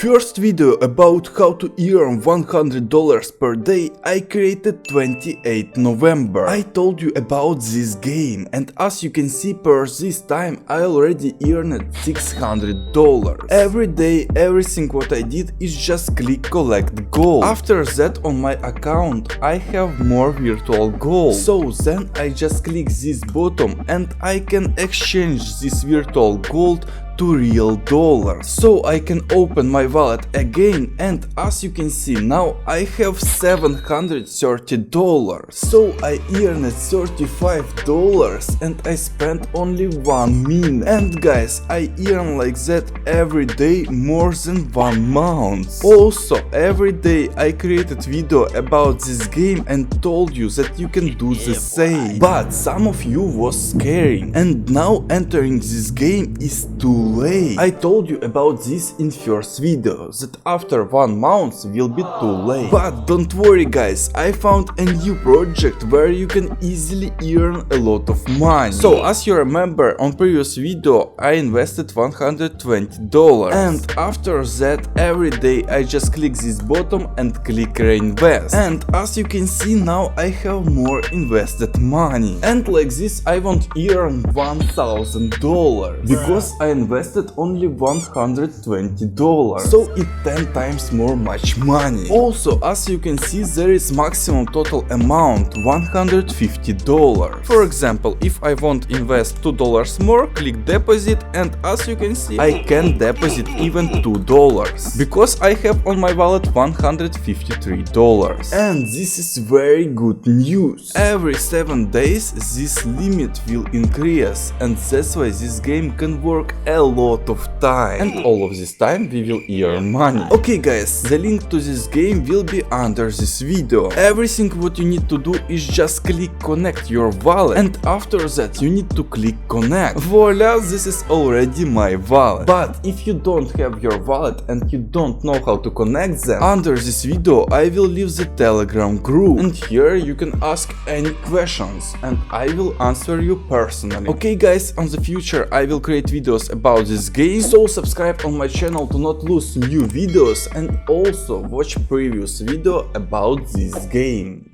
first video about how to earn $100 per day I created 28 November. I told you about this game, and as you can see, per this time I already earned $600. Every day everything what I did is just click collect gold. After that on my account I have more virtual gold. So then I just click this button and I can exchange this virtual gold to real dollars. So I can open my wallet again, and as you can see now I have $730. So I earned $35 and I spent only 1 minute. And guys, I earn like that every day more than 1 month. Also every day I created video about this game and told you that you can do the same. But some of you was scaring, and now entering this game is too late. I told you about this in first video, that after 1 month will be too late. But don't worry guys, I found a new project where you can easily earn a lot of money. So as you remember, on previous video I invested $120, and after that every day I just click this button and click reinvest. And as you can see now I have more invested money, and like this I won't earn $1,000 because I invested only $120, so it 10 times more much money. Also as you can see there is maximum total amount $150. For example, if I want invest $2 more, click deposit, and as you can see I can deposit even $2 because I have on my wallet $153. And this is very good news. Every 7 days this limit will increase, and that's why this game can work a lot of time, and all of this time we will earn money. Okay guys, the link to this game will be under this video. Everything what you need to do is just click connect your wallet, and after that you need to click connect. Voila, this is already my wallet. But if you don't have your wallet and you don't know how to connect them, under this video I will leave the Telegram group, and here you can ask any questions and I will answer you personally. Okay guys, on the future I will create videos about this game, so subscribe on my channel to not lose new videos, and also watch previous video about this game.